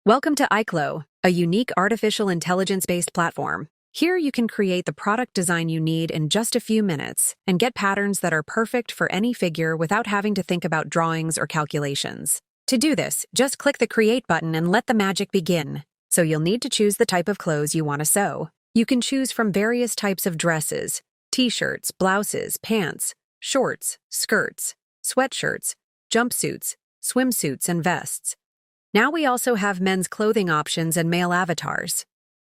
Welcome to Aiclo, a unique artificial intelligence-based platform. Here you can create the product design you need in just a few minutes and get patterns that are perfect for any figure without having to think about drawings or calculations. To do this, just click the Create button and let the magic begin. So you'll need to choose the type of clothes you want to sew. You can choose from various types of dresses, t-shirts, blouses, pants, shorts, skirts, sweatshirts, jumpsuits, swimsuits, and vests. Now we also have men's clothing options and male avatars.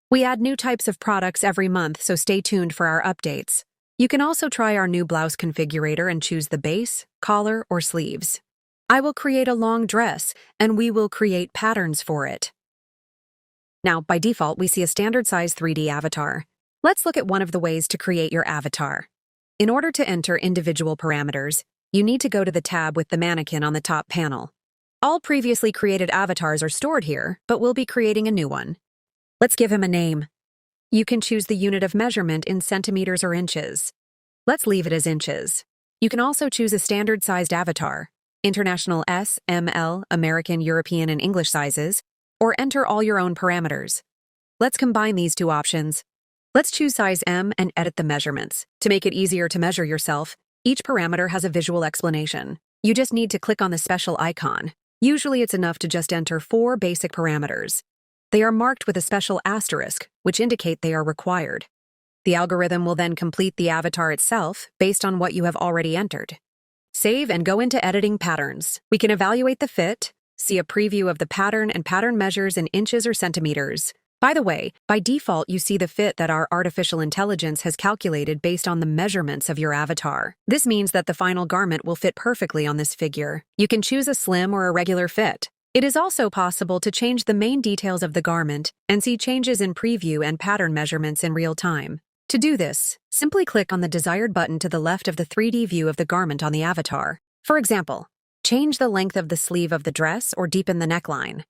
We add new types of products every month, so stay tuned for our updates. You can also try our new blouse configurator and choose the base, collar, or sleeves. I will create a long dress, and we will create patterns for it. Now, by default, we see a standard size 3D avatar. Let's look at one of the ways to create your avatar. In order to enter individual parameters, you need to go to the tab with the mannequin on the top panel. All previously created avatars are stored here, but we'll be creating a new one. Let's give him a name. You can choose the unit of measurement in centimeters or inches. Let's leave it as inches. You can also choose a standard-sized avatar, international S, M, L, American, European, and English sizes, or enter all your own parameters. Let's combine these two options. Let's choose size M and edit the measurements. To make it easier to measure yourself, each parameter has a visual explanation. You just need to click on the special icon. Usually it's enough to just enter 4 basic parameters. They are marked with a special asterisk, which indicate they are required. The algorithm will then complete the avatar itself based on what you have already entered. Save and go into editing patterns. We can evaluate the fit, see a preview of the pattern and pattern measures in inches or centimeters. By the way, by default, you see the fit that our artificial intelligence has calculated based on the measurements of your avatar. This means that the final garment will fit perfectly on this figure. You can choose a slim or a regular fit. It is also possible to change the main details of the garment and see changes in preview and pattern measurements in real time. To do this, simply click on the desired button to the left of the 3D view of the garment on the avatar. For example, change the length of the sleeve of the dress or deepen the neckline.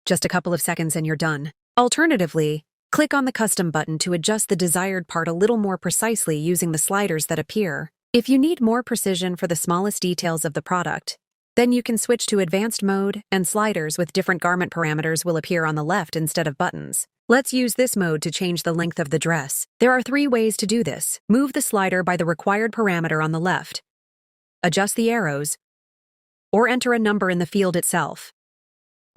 Just a couple of seconds and you're done. Alternatively, click on the Custom button to adjust the desired part a little more precisely using the sliders that appear. If you need more precision for the smallest details of the product, then you can switch to Advanced mode, and sliders with different garment parameters will appear on the left instead of buttons. Let's use this mode to change the length of the dress. There are 3 ways to do this. Move the slider by the required parameter on the left, adjust the arrows, or enter a number in the field itself.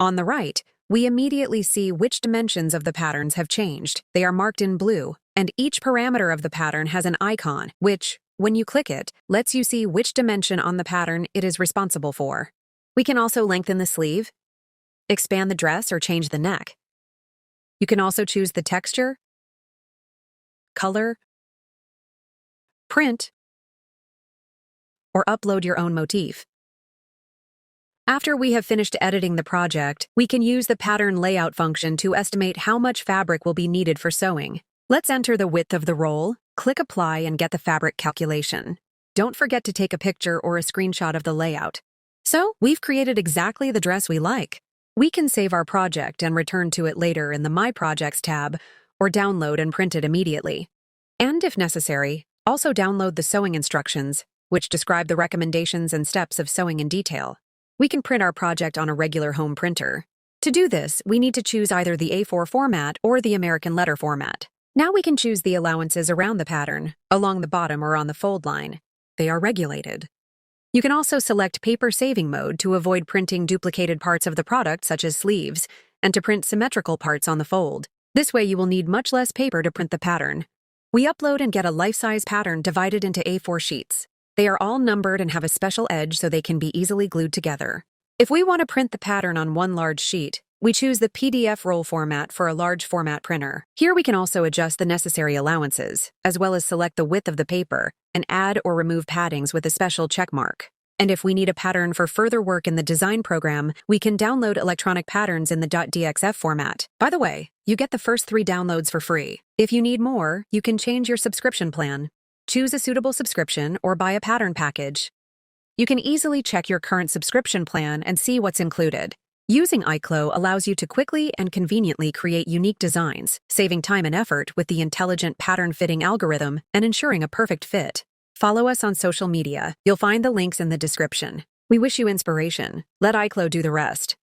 On the right, we immediately see which dimensions of the patterns have changed. They are marked in blue, and each parameter of the pattern has an icon, which, when you click it, lets you see which dimension on the pattern it is responsible for. We can also lengthen the sleeve, expand the dress, or change the neck. You can also choose the texture, color, print, or upload your own motif. After we have finished editing the project, we can use the pattern layout function to estimate how much fabric will be needed for sewing. Let's enter the width of the roll, click Apply, and get the fabric calculation. Don't forget to take a picture or a screenshot of the layout. So, we've created exactly the dress we like. We can save our project and return to it later in the My Projects tab, or download and print it immediately. And if necessary, also download the sewing instructions, which describe the recommendations and steps of sewing in detail. We can print our project on a regular home printer. To do this, we need to choose either the A4 format or the American letter format. Now we can choose the allowances around the pattern, along the bottom or on the fold line. They are regulated. You can also select paper saving mode to avoid printing duplicated parts of the product, such as sleeves, and to print symmetrical parts on the fold. This way you will need much less paper to print the pattern. We upload and get a life-size pattern divided into A4 sheets. They are all numbered and have a special edge so they can be easily glued together. If we want to print the pattern on one large sheet, we choose the PDF roll format for a large format printer. Here we can also adjust the necessary allowances, as well as select the width of the paper, and add or remove paddings with a special check mark. And if we need a pattern for further work in the design program, we can download electronic patterns in the .dxf format. By the way, you get the first 3 downloads for free. If you need more, you can change your subscription plan. Choose a suitable subscription or buy a pattern package. You can easily check your current subscription plan and see what's included. Using Aiclo allows you to quickly and conveniently create unique designs, saving time and effort with the intelligent pattern fitting algorithm and ensuring a perfect fit. Follow us on social media. You'll find the links in the description. We wish you inspiration. Let Aiclo do the rest.